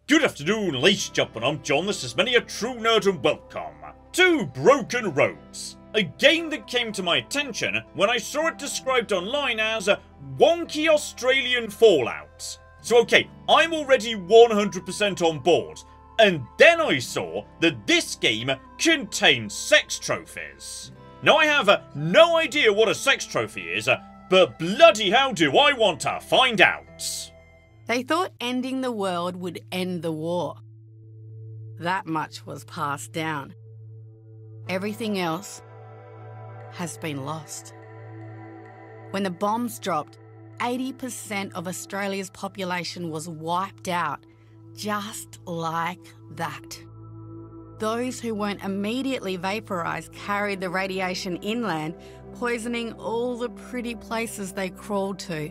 Good afternoon, ladies and gentlemen, I'm John, this is many a true nerd, and welcome to Broken Roads, a game that came to my attention when I saw it described online as a wonky Australian Fallout. So okay, I'm already 100% on board, and then I saw that this game contains sex trophies. Now I have no idea what a sex trophy is, but bloody hell do I want to find out. They thought ending the world would end the war. That much was passed down. Everything else has been lost. When the bombs dropped, 80% of Australia's population was wiped out, just like that. Those who weren't immediately vaporised carried the radiation inland, poisoning all the pretty places they crawled to.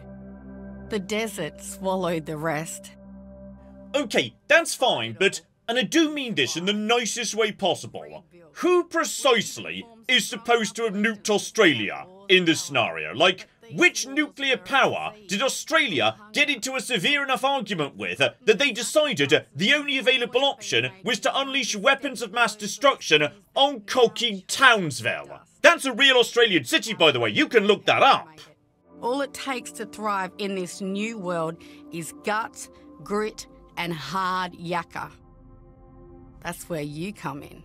The desert swallowed the rest. Okay, that's fine, but, and I do mean this in the nicest way possible, who precisely is supposed to have nuked Australia in this scenario? Like, which nuclear power did Australia get into a severe enough argument with that they decided the only available option was to unleash weapons of mass destruction on cocky Townsville? That's a real Australian city, by the way, you can look that up. All it takes to thrive in this new world is guts, grit, and hard yakka. That's where you come in.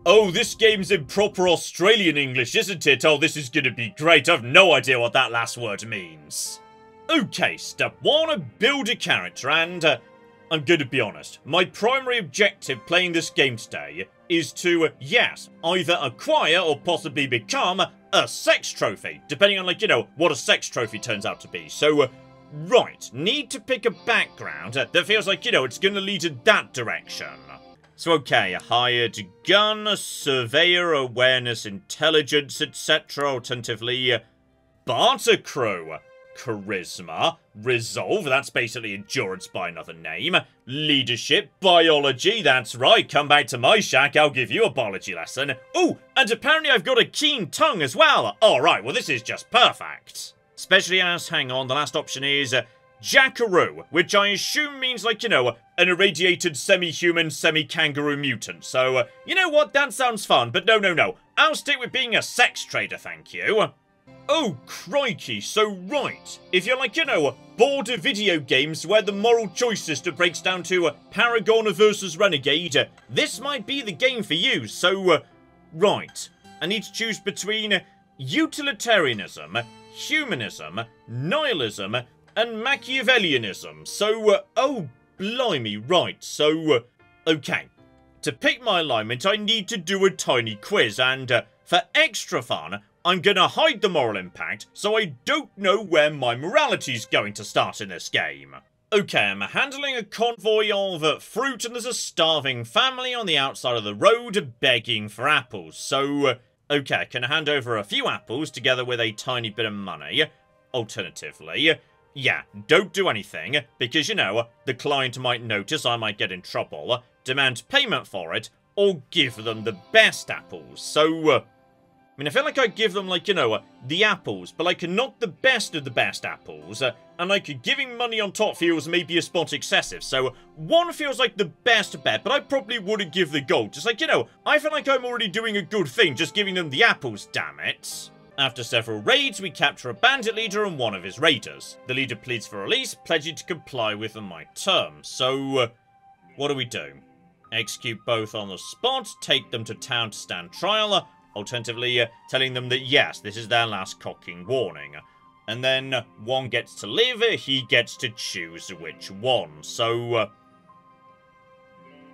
Oh, this game's in proper Australian English, isn't it? Oh, this is gonna be great. I've no idea what that last word means. Okay, step 1, build a character, and I'm gonna be honest. My primary objective playing this game today is to, yes, either acquire or possibly become a sex trophy, depending on, like, you know, what a sex trophy turns out to be. So, right, need to pick a background that feels like, you know, it's gonna lead in that direction. So, okay, hired gun, surveyor, awareness, intelligence, etc. Alternatively, barter crew, charisma, resolve, that's basically endurance by another name, leadership, biology, that's right, come back to my shack, I'll give you a biology lesson. Oh, and apparently I've got a keen tongue as well. Alright, well this is just perfect. Especially as, hang on, the last option is Jackaroo, which I assume means, like, you know, an irradiated semi-human, semi-kangaroo mutant. So, you know what, that sounds fun, but no, I'll stick with being a sex trader, thank you. Oh, crikey, so right, if you're, like, you know, bored of video games where the moral choice system breaks down to Paragon versus Renegade, this might be the game for you. So, right, I need to choose between utilitarianism, humanism, nihilism, and Machiavellianism. So, oh, blimey, right, so, okay. To pick my alignment, I need to do a tiny quiz, and for extra fun, I'm gonna hide the moral impact, so I don't know where my morality's going to start in this game. Okay, I'm handling a convoy of fruit, and there's a starving family on the outside of the road begging for apples. So, okay, I can hand over a few apples together with a tiny bit of money. Alternatively, yeah, don't do anything, because, you know, the client might notice, I might get in trouble, demand payment for it, or give them the best apples. So, I mean, I feel like I'd give them, like, you know, the apples, but, like, not the best of the best apples, and, like, giving money on top feels maybe a spot excessive, so one feels like the best bet, but I probably wouldn't give the gold. Just like, you know, I feel like I'm already doing a good thing, just giving them the apples, damn it. After several raids, we capture a bandit leader and one of his raiders. The leader pleads for release, pledging to comply with my terms. So, what do we do? Execute both on the spot, take them to town to stand trial, alternatively telling them that yes, this is their last cocking warning. And then one gets to live, he gets to choose which one. So,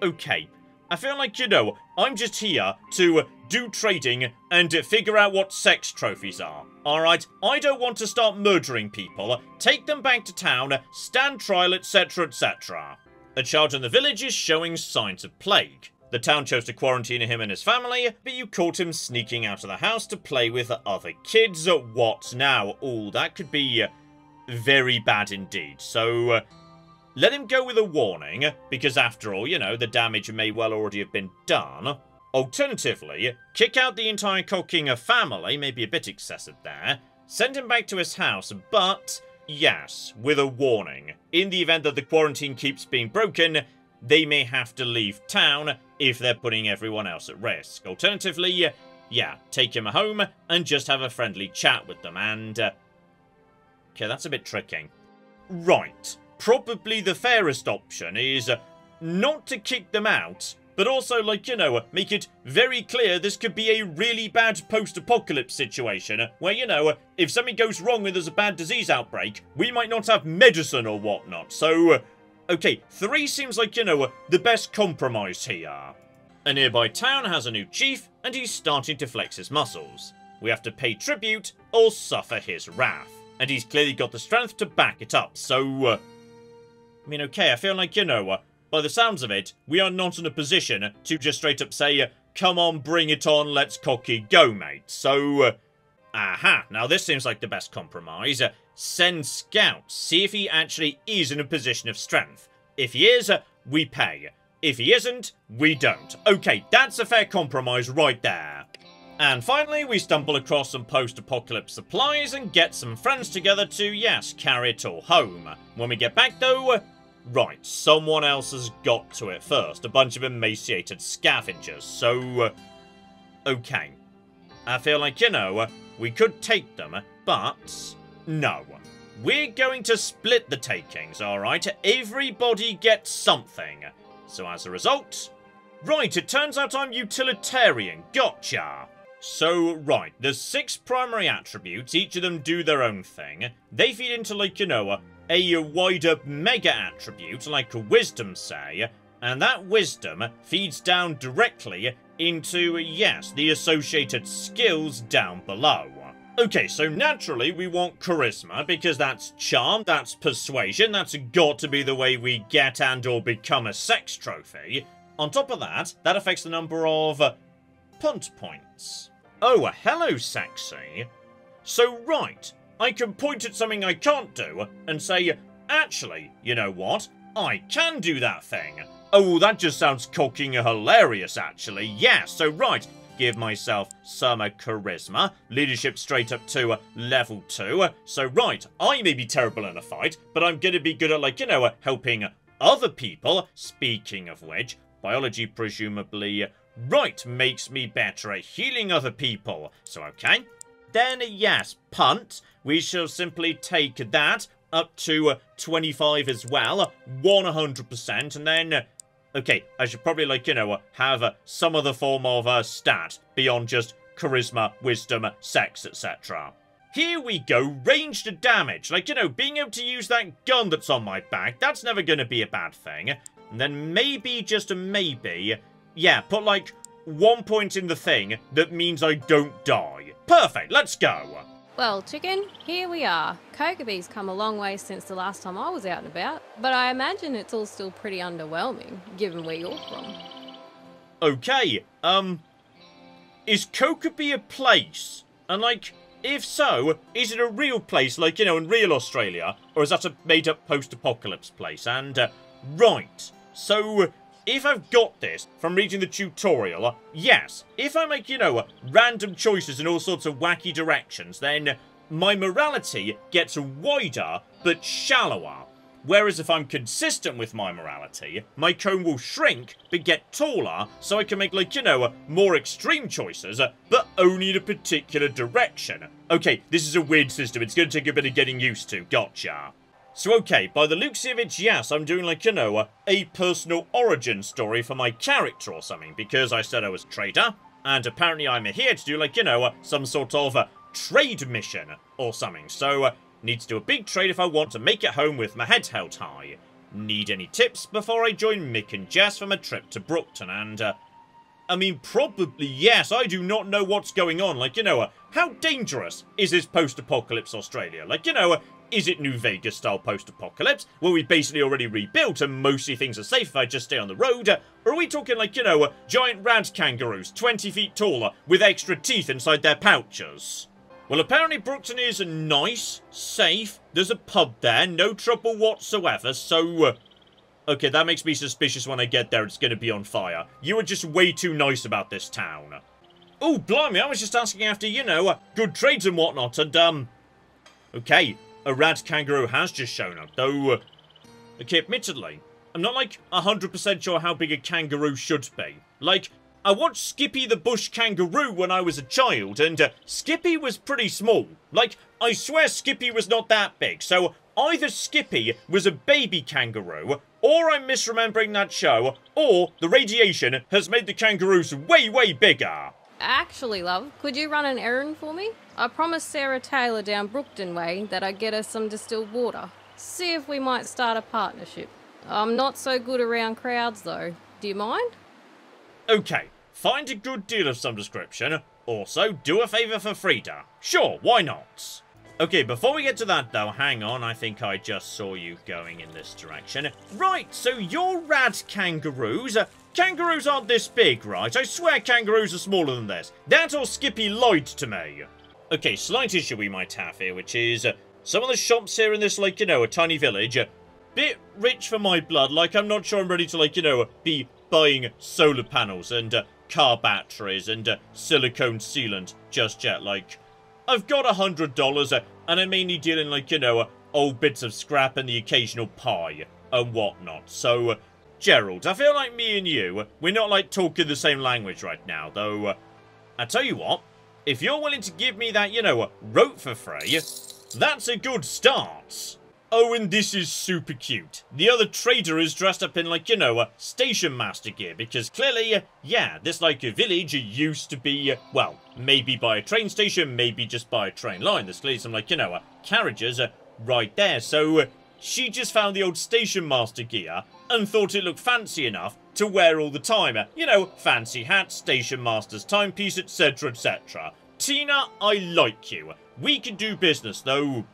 okay. I feel like, you know, I'm just here to do trading and figure out what sex trophies are. Alright, I don't want to start murdering people, take them back to town, stand trial, etc, etc. A child in the village is showing signs of plague. The town chose to quarantine him and his family, but you caught him sneaking out of the house to play with other kids. What now? Ooh, that could be very bad indeed. So, let him go with a warning, because after all, you know, the damage may well already have been done. Alternatively, kick out the entire cocking family, maybe a bit excessive there, send him back to his house, but yes, with a warning. In the event that the quarantine keeps being broken, they may have to leave town if they're putting everyone else at risk. Alternatively, yeah, take him home and just have a friendly chat with them and... okay, that's a bit tricky. Right, probably the fairest option is not to kick them out, but also, like, you know, make it very clear this could be a really bad post-apocalypse situation, where, you know, if something goes wrong and there's a bad disease outbreak, we might not have medicine or whatnot, so... okay, 3 seems like, you know, the best compromise here. A nearby town has a new chief, and he's starting to flex his muscles. We have to pay tribute, or suffer his wrath. And he's clearly got the strength to back it up, so... I mean, okay, I feel like, you know, by the sounds of it, we are not in a position to just straight up say, come on, bring it on, let's cocky go, mate. So, aha, now this seems like the best compromise. Send scouts, see if he actually is in a position of strength. If he is, we pay. If he isn't, we don't. Okay, that's a fair compromise right there. And finally, we stumble across some post-apocalypse supplies and get some friends together to, yes, carry it all home. When we get back, though... right, someone else has got to it first. A bunch of emaciated scavengers, so... okay. I feel like, you know, we could take them, but... no. We're going to split the takings, alright? Everybody gets something. So as a result... right, it turns out I'm utilitarian. Gotcha. So, right, there's 6 primary attributes. Each of them do their own thing. They feed into, like, you know, a wider mega attribute, like a wisdom, say, and that wisdom feeds down directly into, yes, the associated skills down below. Okay, so naturally we want charisma, because that's charm, that's persuasion, that's got to be the way we get and or become a sex trophy. On top of that, that affects the number of punt points. Oh, hello, sexy. So, right, I can point at something I can't do and say, actually, you know what? I can do that thing. Oh, that just sounds cocky and hilarious, actually. Yeah, so right, give myself some charisma, leadership straight up to level 2. So, right, I may be terrible in a fight, but I'm going to be good at, like, you know, helping other people. Speaking of which, biology presumably, right, makes me better at healing other people. So, okay. Then, yes, punt. We shall simply take that up to 25 as well, 100%, and then... okay, I should probably, like, you know, have some other form of stat beyond just charisma, wisdom, sex, etc. Here we go, ranged damage. Like, you know, being able to use that gun that's on my back, that's never going to be a bad thing. And then maybe, just maybe, yeah, put, like, 1 point in the thing that means I don't die. Perfect, let's go. Well, chicken, here we are. Kokobe's come a long way since the last time I was out and about, but I imagine it's all still pretty underwhelming, given where you're from. Okay, is Kokobe a place? And, like, if so, is it a real place, like, you know, in real Australia? Or is that a made-up post-apocalypse place? And, right, so... if I've got this from reading the tutorial, yes, if I make, you know, random choices in all sorts of wacky directions, then my morality gets wider but shallower. Whereas if I'm consistent with my morality, my cone will shrink but get taller, so I can make, like, you know, more extreme choices, but only in a particular direction. Okay, this is a weird system, it's going to take a bit of getting used to, gotcha. So okay, by the looks of it, yes, I'm doing, like, you know, a personal origin story for my character or something, because I said I was a trader, and apparently I'm here to do, like, you know, some sort of trade mission or something, so need to do a big trade if I want to make it home with my head held high. Need any tips before I join Mick and Jess from a trip to Brookton, and, I mean, probably yes, I do not know what's going on, like, you know, how dangerous is this post-apocalypse Australia? Like, you know, is it New Vegas-style post-apocalypse, where we basically already rebuilt and mostly things are safe if I just stay on the road? Or are we talking, like, you know, giant rat kangaroos, 20 feet taller, with extra teeth inside their pouches? Well, apparently Brookton is nice, safe, there's a pub there, no trouble whatsoever, so... okay, that makes me suspicious when I get there it's going to be on fire. You are just way too nice about this town. Oh, blimey, I was just asking after, you know, good trades and whatnot, and, okay, a rat kangaroo has just shown up, though, okay, admittedly, I'm not, like, 100% sure how big a kangaroo should be. Like, I watched Skippy the Bush Kangaroo when I was a child, and Skippy was pretty small. Like, I swear Skippy was not that big, so either Skippy was a baby kangaroo, or I'm misremembering that show, or the radiation has made the kangaroos way, way bigger. Actually, love, could you run an errand for me? I promised Sarah Taylor down Brookton Way that I'd get her some distilled water. See if we might start a partnership. I'm not so good around crowds, though. Do you mind? Okay, find a good deal of some description. Also, do a favour for Frida. Sure, why not? Okay, before we get to that though, hang on, I think I just saw you going in this direction. Right, so you're rad kangaroos. Kangaroos aren't this big, right? I swear kangaroos are smaller than this. That or Skippy lied to me. Okay, slight issue we might have here, which is some of the shops here in this, like, you know, a tiny village, bit rich for my blood. Like, I'm not sure I'm ready to, like, you know, be buying solar panels and car batteries and silicone sealant just yet. Like, I've got $100 and I'm mainly dealing, like, you know, old bits of scrap and the occasional pie and whatnot. So, Gerald, I feel like me and you, we're not, like, talking the same language right now, though. I tell you what, if you're willing to give me that, you know, rope for free, that's a good start. Oh, and this is super cute. The other trader is dressed up in, like, you know, station master gear, because clearly, yeah, this, like, a village used to be, well, maybe by a train station, maybe just by a train line. There's clearly some, like, you know, carriages right there. So, she just found the old station master gear and thought it looked fancy enough to wear all the time. You know, fancy hat, station master's timepiece, etc., etc. Tina, I like you. We can do business, though.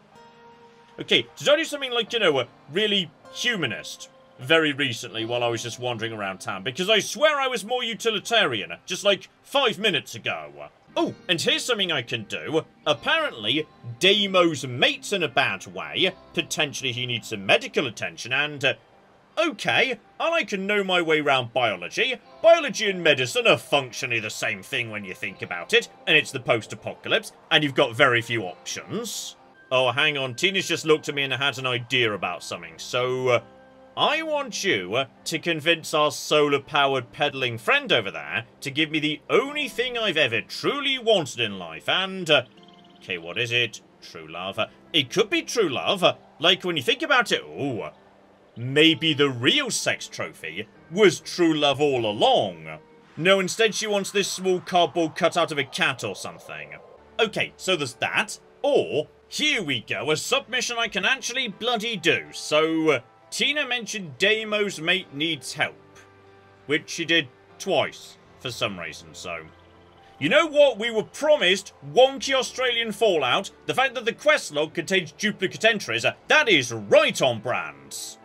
Okay, did I do something like, you know, really humanist very recently while I was just wandering around town? Because I swear I was more utilitarian just like 5 minutes ago. Oh, and here's something I can do. Apparently, Damo's mate's in a bad way. Potentially he needs some medical attention and, okay, and I can know my way around biology. Biology and medicine are functionally the same thing when you think about it, and it's the post-apocalypse, and you've got very few options. Oh, hang on, Tina's just looked at me and had an idea about something, so I want you to convince our solar-powered peddling friend over there to give me the only thing I've ever truly wanted in life, and, okay, what is it? True love. It could be true love, like when you think about it, ooh, maybe the real sex trophy was true love all along. No, instead she wants this small cardboard cutout of a cat or something. Okay, so there's that, or here we go, a submission I can actually bloody do. So, Tina mentioned Damo's mate needs help, which she did twice for some reason, so. You know what? We were promised wonky Australian Fallout. The fact that the quest log contains duplicate entries, that is right on brand.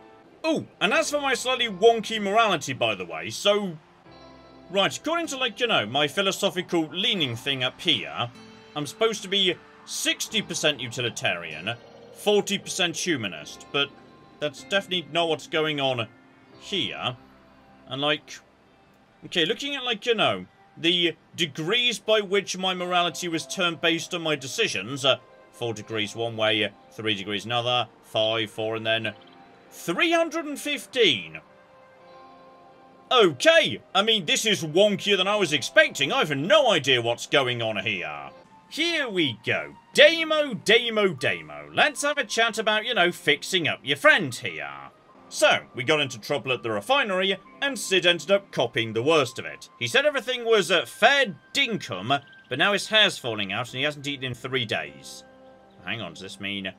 Oh, and as for my slightly wonky morality, by the way, so. Right, according to, like, you know, my philosophical leaning thing up here, I'm supposed to be 60% utilitarian, 40% humanist, but that's definitely not what's going on here. And, like, okay, looking at, like, you know, the degrees by which my morality was turned based on my decisions, 4 degrees one way, 3 degrees another, 5, 4, and then 315. Okay, I mean, this is wonkier than I was expecting. I have no idea what's going on here. Here we go. Damo. Let's have a chat about, you know, fixing up your friend here. So, we got into trouble at the refinery, and Sid ended up copying the worst of it. He said everything was fair dinkum, but now his hair's falling out and he hasn't eaten in 3 days. Hang on, does this mean...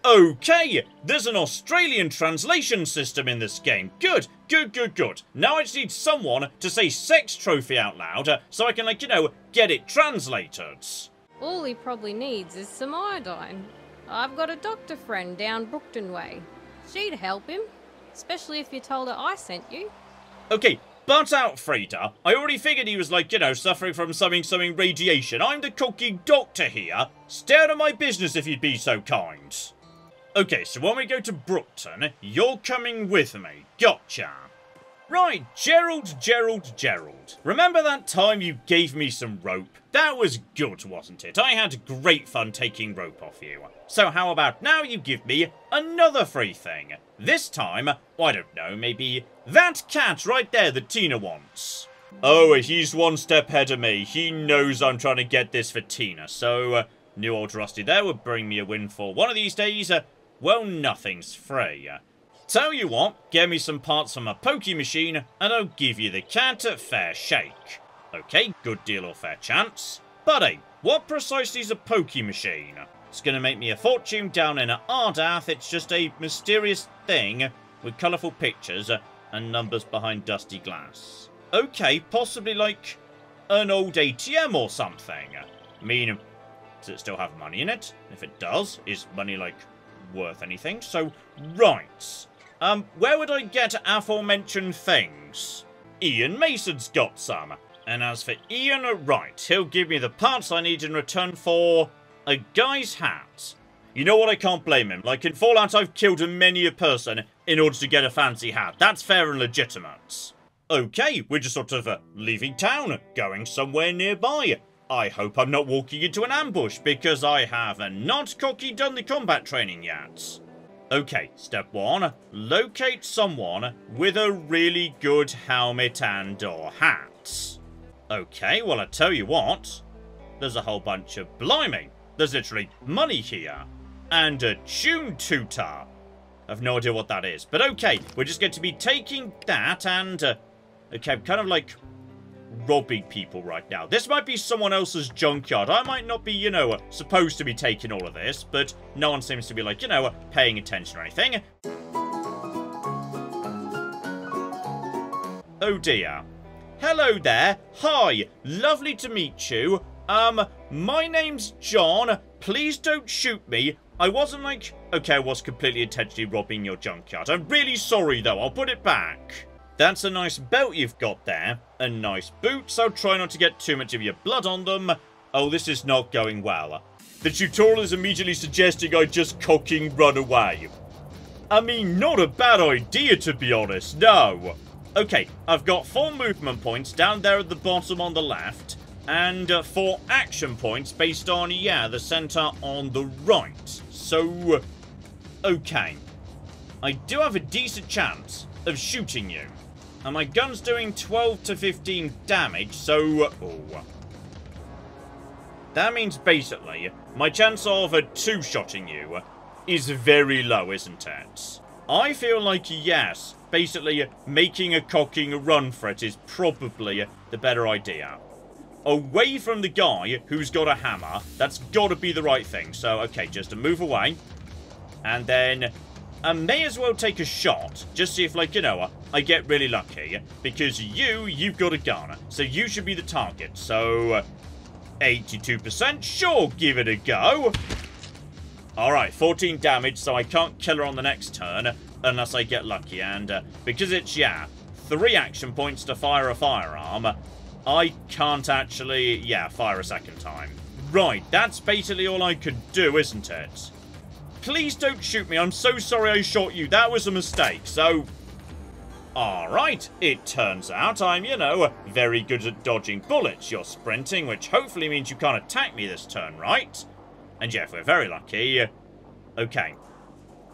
Okay, there's an Australian translation system in this game. Good. Now I just need someone to say sex trophy out loud, so I can, like, you know, get it translated. All he probably needs is some iodine. I've got a doctor friend down Brookton Way. She'd help him, especially if you told her I sent you. Okay, butt out, Frida. I already figured he was, like, you know, suffering from something radiation. I'm the cooking doctor here. Stay out of my business if you'd be so kind. Okay, so when we go to Brookton, you're coming with me. Gotcha. Right, Gerald. Remember that time you gave me some rope? That was good, wasn't it? I had great fun taking rope off you. So how about now you give me another free thing? This time, I don't know, maybe that cat right there that Tina wants. Oh, he's one step ahead of me. He knows I'm trying to get this for Tina, so new old Rusty there would bring me a windfall. One of these days, well, nothing's free. Tell you what, get me some parts from a pokey machine, and I'll give you the cat a fair shake. Okay, good deal or fair chance. But hey, what precisely is a pokey machine? It's gonna make me a fortune down in Ardath. It's just a mysterious thing with colourful pictures and numbers behind dusty glass. Okay, possibly like an old ATM or something. I mean, does it still have money in it? If it does, is money, like, worth anything? So, right. Where would I get aforementioned things? Ian Mason's got some. And as for Ian, right, he'll give me the parts I need in return for a guy's hat. You know what, I can't blame him. Like, in Fallout, I've killed many a person in order to get a fancy hat. That's fair and legitimate. Okay, we're just sort of leaving town, going somewhere nearby. I hope I'm not walking into an ambush, because I have not cocky done the combat training yet. Okay, step 1, locate someone with a really good helmet and or hat. Okay, well, I tell you what, there's a whole bunch of blimey. There's literally money here. And a tune tutor. I've no idea what that is. But okay, we're just going to be taking that and... okay, I'm kind of like robbing people right now. This might be someone else's junkyard. I might not be, you know, supposed to be taking all of this, but no one seems to be, like, you know, paying attention or anything. Oh dear. Hello there. Hi. Lovely to meet you. My name's John. Please don't shoot me. I wasn't like... okay, I was completely intentionally robbing your junkyard. I'm really sorry, though. I'll put it back. That's a nice belt you've got there. And nice boots. I'll try not to get too much of your blood on them. Oh, this is not going well. The tutorial is immediately suggesting I just cocking run away. I mean, not a bad idea, to be honest. No. Okay, I've got 4 movement points down there at the bottom on the left. And 4 action points based on, yeah, the center on the right. So, okay. I do have a decent chance of shooting you. And my gun's doing 12 to 15 damage, so... oh. That means basically, my chance of two-shotting you is very low, isn't it? I feel like, yes, basically making a cocking run for it is probably the better idea. Away from the guy who's got a hammer, that's got to be the right thing. So, okay, just to move away. And then... I may as well take a shot, just see if, like, you know, I get really lucky. Because you've got a gun, so you should be the target. So, 82%, sure, give it a go. Alright, 14 damage, so I can't kill her on the next turn, unless I get lucky. And because it's, yeah, 3 action points to fire a firearm, I can't actually, yeah, fire a second time. Right, that's basically all I could do, isn't it? Please don't shoot me. I'm so sorry I shot you. That was a mistake. So, alright. It turns out I'm, you know, very good at dodging bullets. You're sprinting, which hopefully means you can't attack me this turn, right? And yeah, if we're very lucky. Okay.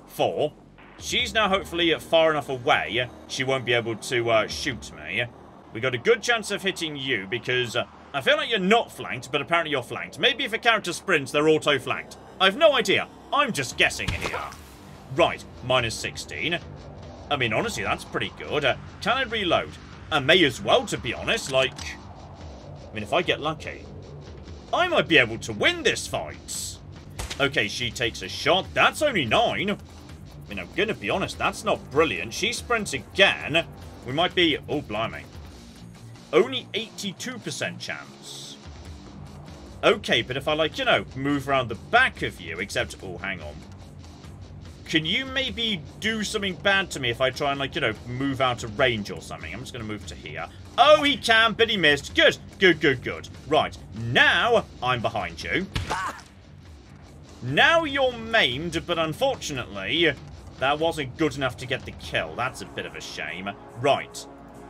4. She's now hopefully far enough away. She won't be able to shoot me. We got a good chance of hitting you because I feel like you're not flanked, but apparently you're flanked. Maybe if a character sprints, they're auto-flanked. I've no idea. I'm just guessing here. Right, minus 16. I mean, honestly, that's pretty good. Can I reload? I may as well, to be honest. Like, I mean, if I get lucky, I might be able to win this fight. Okay, she takes a shot. That's only 9. I mean, I'm gonna be honest, that's not brilliant. She sprints again. We might be... oh, blimey. Only 82% chance. Okay, but if I, like, you know, move around the back of you, except... oh, hang on. Can you maybe do something bad to me if I try and, like, you know, move out of range or something? I'm just going to move to here. Oh, he can, but he missed. Good, good, good, good. Right, now I'm behind you. Now you're maimed, but unfortunately, that wasn't good enough to get the kill. That's a bit of a shame. Right,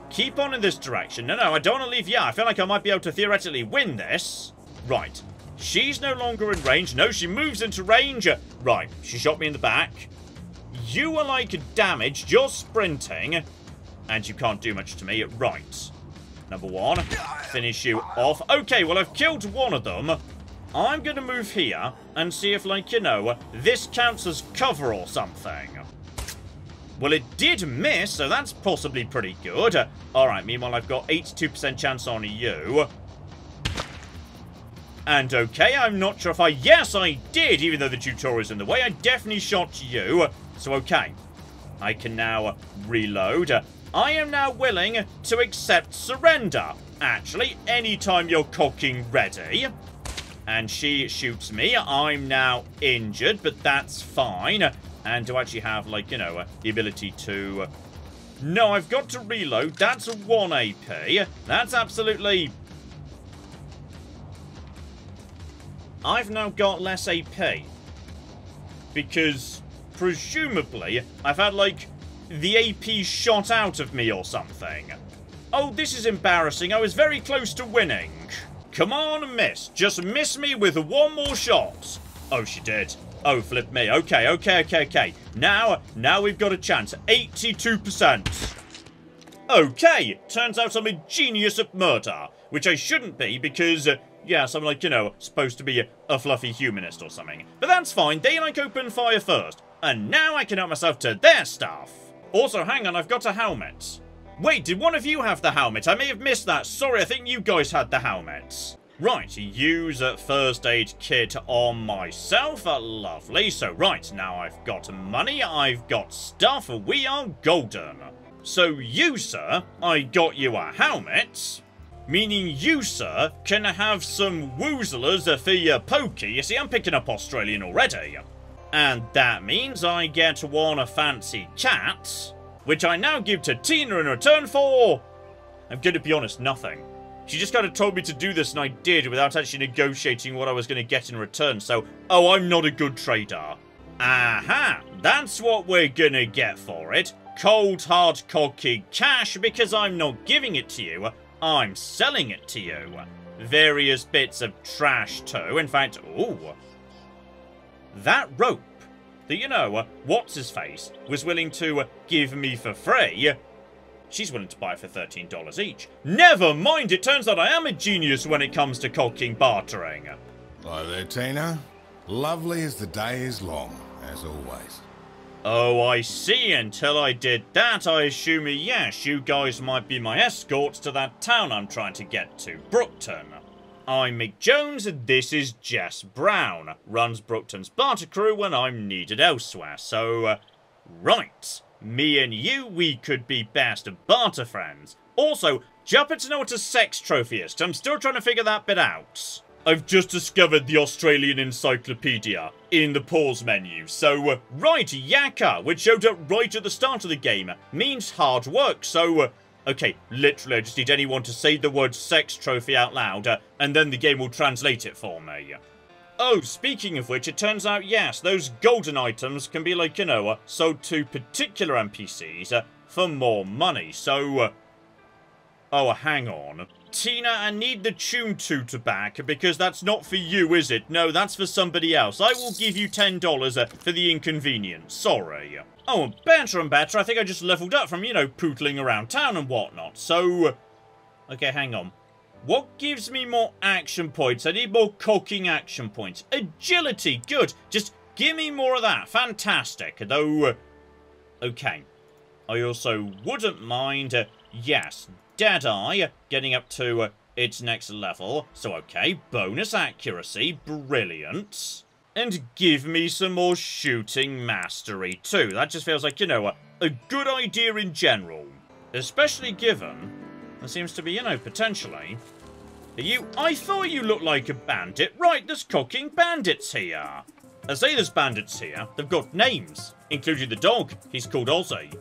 keep on in this direction. No, I don't want to leave. Yeah, I feel like I might be able to theoretically win this. Right. She's no longer in range. No, she moves into range. Right, she shot me in the back. You are like damaged. You're sprinting. And you can't do much to me. Right. Number one. Finish you off. Okay, well, I've killed one of them. I'm going to move here and see if, like, you know, this counts as cover or something. Well, it did miss, so that's possibly pretty good. Alright, meanwhile, I've got 82% chance on you. And okay, I'm not sure if I... Yes, I did, even though the tutorial's in the way. I definitely shot you. So, okay. I can now reload. I am now willing to accept surrender. Actually, anytime you're cocking ready. And she shoots me. I'm now injured, but that's fine. And to actually have, like, you know, the ability to... No, I've got to reload. That's a 1 AP. That's absolutely... I've now got less AP. Because, presumably, I've had, like, the AP shot out of me or something. Oh, this is embarrassing. I was very close to winning. Come on, miss. Just miss me with one more shot. Oh, she did. Oh, flip me. Okay. Now we've got a chance. 82%. Okay. Turns out I'm a genius at murder. Which I shouldn't be because, yes, I'm like, you know, supposed to be a fluffy humanist or something. But that's fine. They, like, open fire first. And now I can help myself to their stuff. Also, hang on. I've got a helmet. Wait, did one of you have the helmet? I may have missed that. Sorry, I think you guys had the helmets. Right, use a first aid kit on myself. Lovely. So, right, now I've got money, I've got stuff, we are golden. So, you, sir, I got you a helmet. Meaning you, sir, can have some woozlers for your pokey. You see, I'm picking up Australian already. And that means I get one fancy cat, which I now give to Tina in return for... I'm going to be honest, nothing. She just kind of told me to do this, and I did, without actually negotiating what I was going to get in return, so... Oh, I'm not a good trader. Aha! That's what we're going to get for it. Cold, hard, cocky cash, because I'm not giving it to you. I'm selling it to you. Various bits of trash, too. In fact, ooh. That rope that, you know, what's-his-face was willing to give me for free... She's willing to buy it for $13 each. Never mind, it turns out I am a genius when it comes to cocking bartering. Hello there, Tina. Lovely as the day is long, as always. Oh, I see. Until I did that, I assume, yes, you guys might be my escorts to that town I'm trying to get to, Brookton. I'm Mick Jones, and this is Jess Brown. Runs Brookton's barter crew when I'm needed elsewhere, so, right. Me and you, we could be best barter friends. Also, do you happen to know what a sex trophy is? 'Cause I'm still trying to figure that bit out. I've just discovered the Australian Encyclopedia in the pause menu. So, right, yakka, which showed up right at the start of the game, means hard work. So, okay, literally, I just need anyone to say the word sex trophy out loud, and then the game will translate it for me. Oh, speaking of which, it turns out, yes, those golden items can be, like, you know, sold to particular NPCs for more money. So, oh, hang on. Tina, I need the tune tutor back, because that's not for you, is it? No, that's for somebody else. I will give you $10 for the inconvenience. Sorry. Oh, and better. I think I just leveled up from, you know, pootling around town and whatnot. So, okay, hang on. What gives me more action points? I need more cocking action points. Agility, good. Just give me more of that. Fantastic. Though, okay. I also wouldn't mind, yes, Deadeye getting up to its next level. So, okay, bonus accuracy. Brilliant. And give me some more shooting mastery, too. That just feels like, you know, a good idea in general. Especially given... There seems to be, you know, potentially. I thought you looked like a bandit. Right, there's cocking bandits here. I say there's bandits here. They've got names, including the dog. He's called Ozzy.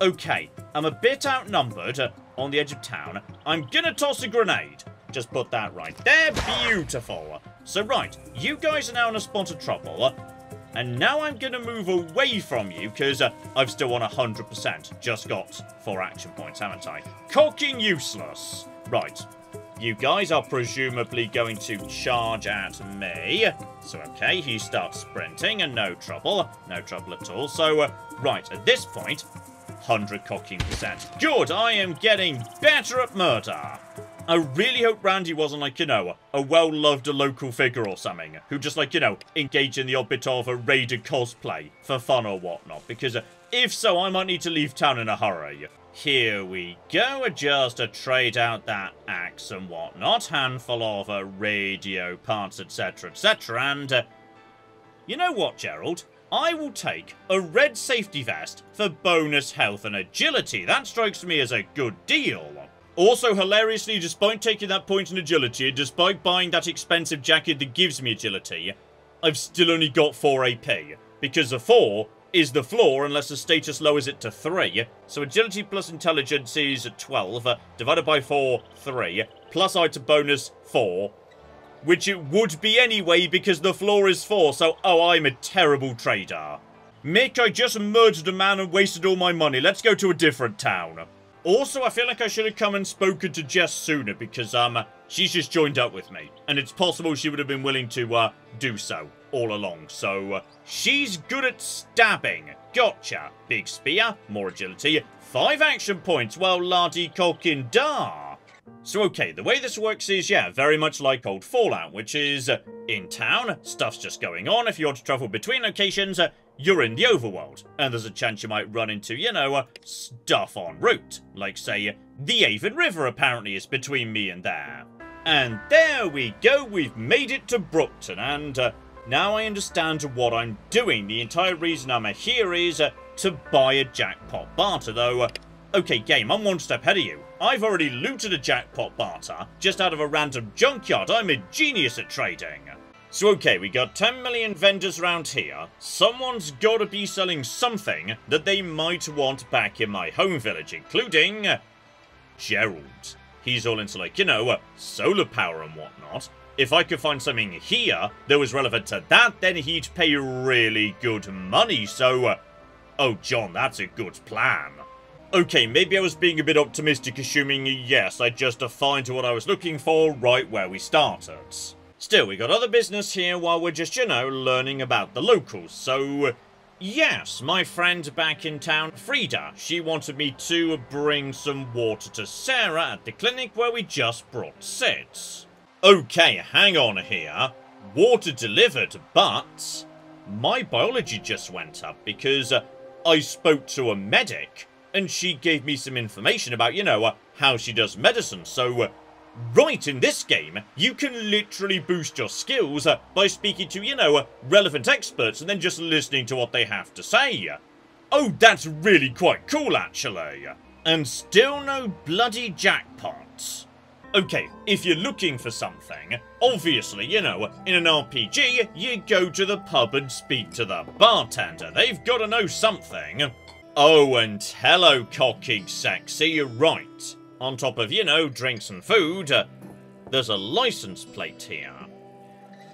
Okay, I'm a bit outnumbered on the edge of town. I'm gonna toss a grenade. Just put that right there. Beautiful. So, right, you guys are now in a spot of trouble. And now I'm going to move away from you, because I've still won 100%. Just got 4 action points, haven't I? Cocking useless. Right. You guys are presumably going to charge at me. So, okay, he starts sprinting, and no trouble. No trouble at all. So, right, at this point, 100 cocking percent. Good, I am getting better at murder. I really hope Randy wasn't like, you know, a well-loved local figure or something, who just like, you know, engaged in the odd bit of a raider cosplay for fun or whatnot, because if so, I might need to leave town in a hurry. Here we go, just to trade out that axe and whatnot, handful of radio parts, etc, etc, and, you know what, Gerald? I will take a red safety vest for bonus health and agility. That strikes me as a good deal. Also, hilariously, despite taking that point in agility, and despite buying that expensive jacket that gives me agility, I've still only got 4 AP, because a 4 is the floor unless the status lowers it to 3. So agility plus intelligence is 12, divided by 4, 3, plus item bonus, 4, which it would be anyway because the floor is 4, so I'm a terrible trader. Mick, I just murdered a man and wasted all my money. Let's go to a different town. Also, I feel like I should have come and spoken to Jess sooner because, she's just joined up with me. And it's possible she would have been willing to, do so all along. So, she's good at stabbing. Gotcha. Big spear, more agility, 5 action points, well, la-dee-colkin-da. So, okay, the way this works is, yeah, very much like old Fallout, which is, in town, stuff's just going on. If you want to travel between locations, you're in the overworld, and there's a chance you might run into, you know, stuff en route. Like, say, the Avon River apparently is between me and there. And there we go, we've made it to Brookton, and now I understand what I'm doing. The entire reason I'm here is to buy a jackpot barter, though, okay, game, I'm 1 step ahead of you. I've already looted a jackpot barter, just out of a random junkyard. I'm a genius at trading. So okay, we got 10 million vendors around here. Someone's gotta be selling something that they might want back in my home village, including Gerald. He's all into, like, you know, solar power and whatnot. If I could find something here that was relevant to that, then he'd pay really good money, so, oh John, that's a good plan. Okay, maybe I was being a bit optimistic, assuming, yes, I'd just find what I was looking for right where we started. Still, we got other business here while we're just, you know, learning about the locals. So, yes, my friend back in town, Frida, she wanted me to bring some water to Sarah at the clinic where we just brought Sid. Okay, hang on here. Water delivered, but my biology just went up because I spoke to a medic and she gave me some information about, you know, how she does medicine. So, right in this game, you can literally boost your skills by speaking to, you know, relevant experts and then just listening to what they have to say. Oh, that's really quite cool, actually. And still no bloody jackpots. Okay, if you're looking for something, obviously, you know, in an RPG, you go to the pub and speak to the bartender. They've got to know something. Oh, and hello, cocking sexy, right. On top of, you know, drinks and food, there's a license plate here.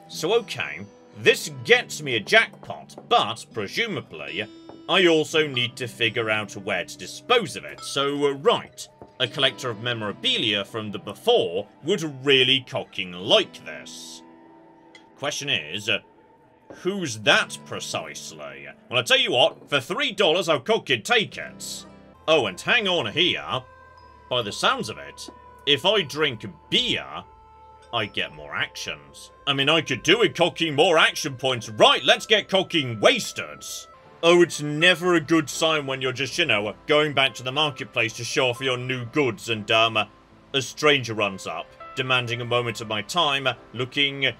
So, okay, this gets me a jackpot, but, presumably, I also need to figure out where to dispose of it. So, right, a collector of memorabilia from the before would really cocking like this. Question is, who's that precisely? Well, I tell you what, for $3 I'll cocking take it. Oh, and hang on here. By the sounds of it, if I drink beer, I get more actions. I mean, I could do with cocking more action points. Right, let's get cocking wasted. Oh, it's never a good sign when you're just, you know, going back to the marketplace to show off your new goods and, a stranger runs up, demanding a moment of my time, looking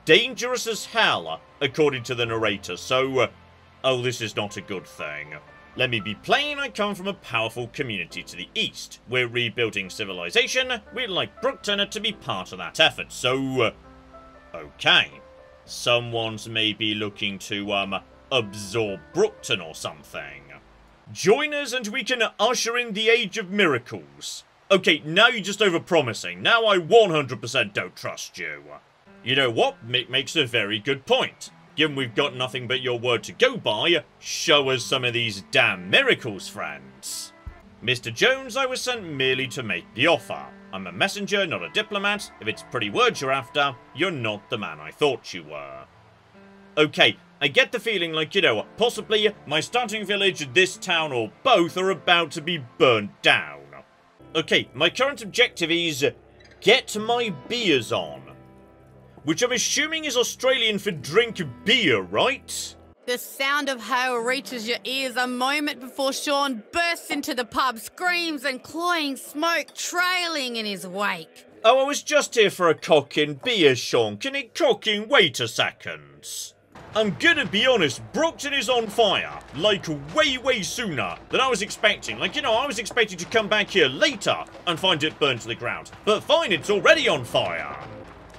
dangerous as hell, according to the narrator. So, oh, this is not a good thing. Let me be plain, I come from a powerful community to the east. We're rebuilding civilization, we'd like Brookton to be part of that effort, so, okay. Someone's maybe looking to, absorb Brookton or something. Join us and we can usher in the age of miracles. Okay, now you're just overpromising. Now I 100% don't trust you. You know what? Mick makes a very good point. given we've got nothing but your word to go by, show us some of these damn miracles, friends. Mr. Jones, I was sent merely to make the offer. I'm a messenger, not a diplomat. If it's pretty words you're after, you're not the man I thought you were. Okay, I get the feeling like, you know, possibly my starting village, this town, or both are about to be burnt down. Okay, my current objective is get my beers on. Which I'm assuming is Australian for drink beer, right? The sound of hail reaches your ears a moment before Sean bursts into the pub, screams and cloying smoke trailing in his wake. Oh, I was just here for a cocking beer, Sean. Can it cocking wait a second? I'm gonna be honest, Brookton is on fire. Like, way sooner than I was expecting. Like, you know, I was expecting to come back here later and find it burned to the ground. But fine, it's already on fire.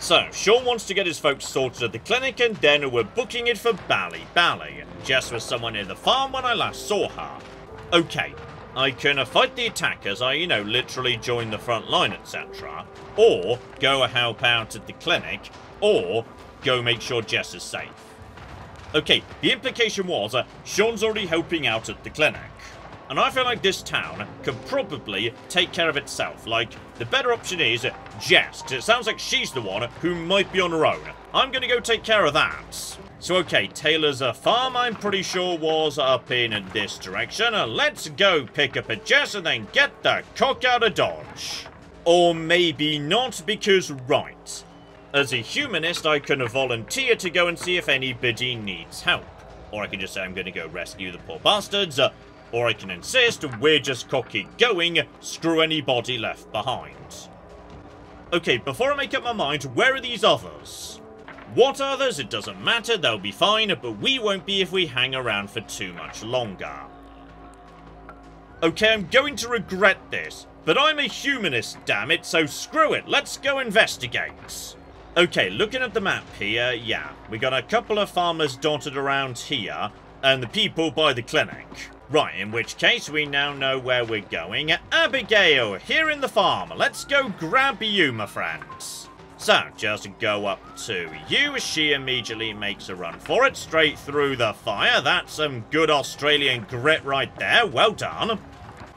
So, Sean wants to get his folks sorted at the clinic, and then we're booking it for Bally. Jess was someone near the farm when I last saw her. Okay, I can fight the attackers, I, you know, literally join the front line, etc. Or go help out at the clinic, or go make sure Jess is safe. Okay, the implication was Sean's already helping out at the clinic. And I feel like this town could probably take care of itself. Like, the better option is Jess, 'cause it sounds like she's the one who might be on her own. I'm gonna go take care of that. So okay, Taylor's farm, I'm pretty sure, was up in this direction. Let's go pick up a Jess and then get the cock out of Dodge. Or maybe not, because, right, as a humanist, I can volunteer to go and see if anybody needs help. Or I can just say I'm gonna go rescue the poor bastards. Or I can insist we're just cocky going, screw anybody left behind. Okay, before I make up my mind, where are these others? What others? It doesn't matter, they'll be fine, but we won't be if we hang around for too much longer. Okay, I'm going to regret this, but I'm a humanist, damn it, so screw it, let's go investigate. Okay, looking at the map here, yeah, we got a couple of farmers dotted around here, and the people by the clinic. Right, in which case we now know where we're going. Abigail, here in the farm. Let's go grab you, my friends. So, just go up to you. She immediately makes a run for it, straight through the fire. That's some good Australian grit right there. Well done.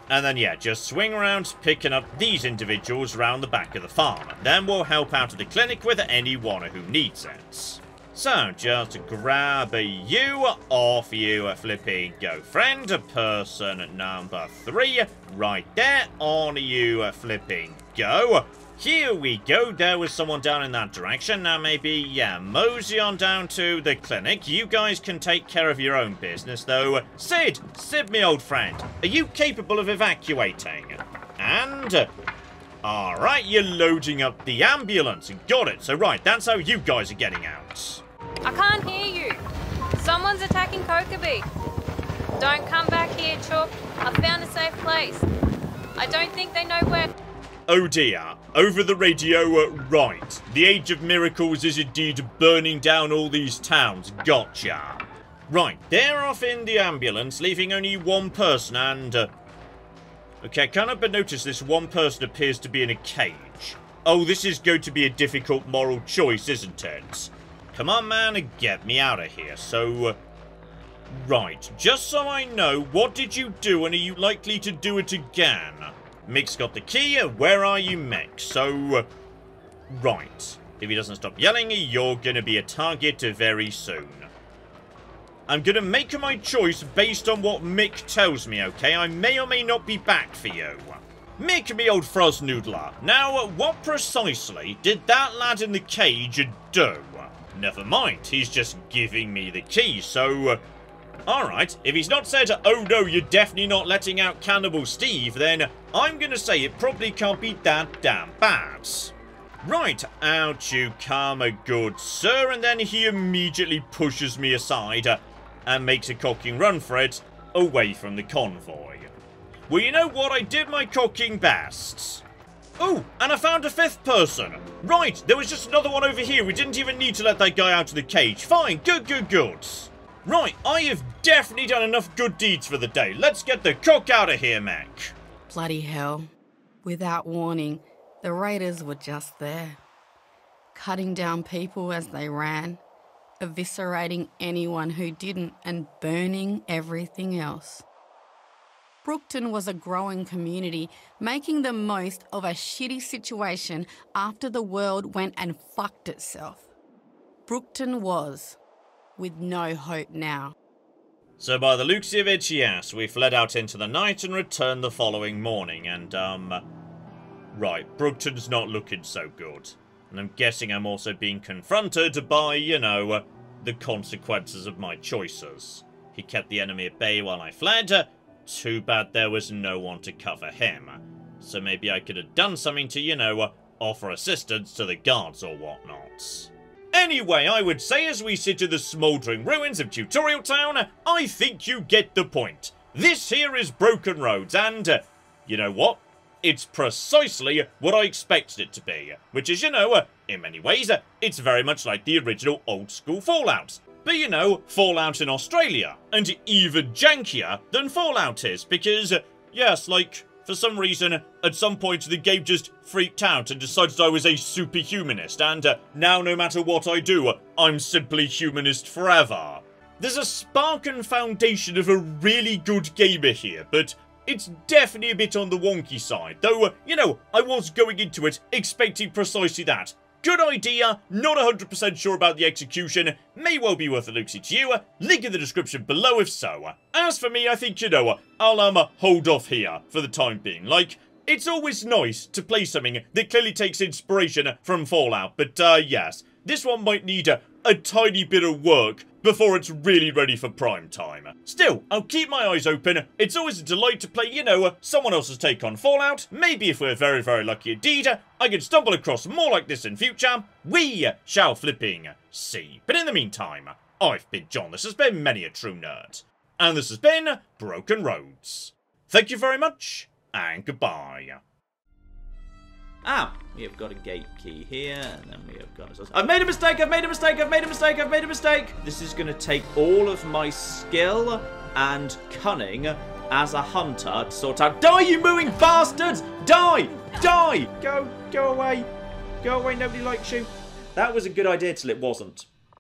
And then, yeah, just swing around, picking up these individuals round the back of the farm. Then we'll help out at the clinic with anyone who needs it. So, just grab you, off you flipping go, friend. Person number 3, right there, on you flipping go. Here we go, there was someone down in that direction. Now maybe, yeah, mosey on down to the clinic. You guys can take care of your own business, though. Sid, me old friend, are you capable of evacuating? And alright, you're loading up the ambulance. Got it. So right, that's how you guys are getting out. I can't hear you. Someone's attacking Kokobee. Don't come back here, Chook. I found a safe place. I don't think they know where... Oh dear. Over the radio, right. The Age of Miracles is indeed burning down all these towns. Gotcha. Right, they're off in the ambulance, leaving only one person and... Okay, I can't help but notice this one person appears to be in a cage. Oh, this is going to be a difficult moral choice, isn't it? Come on, man, get me out of here. So, right, just so I know, what did you do and are you likely to do it again? Mick's got the key. Where are you, Mick? So, right. If he doesn't stop yelling, you're going to be a target very soon. I'm going to make my choice based on what Mick tells me, okay? I may or may not be back for you. Mick, me old Froznoodler. Now, what precisely did that lad in the cage do? Never mind, he's just giving me the key, so... Alright, if he's not said, oh no, you're definitely not letting out Cannibal Steve, then I'm gonna say it probably can't be that damn bad. Right, out you come, good sir, and then he immediately pushes me aside and makes a cocking run for it, away from the convoy. Well, you know what, I did my cocking best. Oh, and I found a 5th person. Right, there was just another one over here. We didn't even need to let that guy out of the cage. Fine, good. Right, I have definitely done enough good deeds for the day. Let's get the cock out of here, Mac. Bloody hell. Without warning, the raiders were just there, cutting down people as they ran, eviscerating anyone who didn't and burning everything else. Brookton was a growing community, making the most of a shitty situation after the world went and fucked itself. Brookton was, with no hope now. So by the looks of it, yes, we fled out into the night and returned the following morning, and, right, Brookton's not looking so good. And I'm guessing I'm also being confronted by, you know, the consequences of my choices. He kept the enemy at bay while I fled. Too bad there was no one to cover him. So maybe I could have done something to, you know, offer assistance to the guards or whatnot. Anyway, I would say as we sit in the smouldering ruins of Tutorial Town, I think you get the point. This here is Broken Roads, and, you know what? It's precisely what I expected it to be. Which is, you know, in many ways, it's very much like the original old-school Fallout. But, you know, Fallout in Australia, and even jankier than Fallout is, because, yes, like, for some reason, at some point the game just freaked out and decided I was a superhumanist, and now no matter what I do, I'm simply humanist forever. There's a spark and foundation of a really good gamer here, but it's definitely a bit on the wonky side, though, you know, I was going into it expecting precisely that. Good idea, not 100% sure about the execution, may well be worth a look-see to you, link in the description below if so. As for me, I think, you know, I'll hold off here for the time being. Like, it's always nice to play something that clearly takes inspiration from Fallout, but yes, this one might need a tiny bit of work before it's really ready for prime time. Still, I'll keep my eyes open. It's always a delight to play, you know, someone else's take on Fallout. Maybe if we're very, very lucky indeed, I can stumble across more like this in future. We shall flipping see. But in the meantime, I've been John. This has been Many a True Nerd. And this has been Broken Roads. Thank you very much, and goodbye. Ah, we have got a gate key here, and then we have got a... I've made a mistake, I've made a mistake, I've made a mistake, I've made a mistake! This is going to take all of my skill and cunning as a hunter to sort out... Die, you mooing bastards! Die! Die! Go away. Go away, nobody likes you. That was a good idea till it wasn't.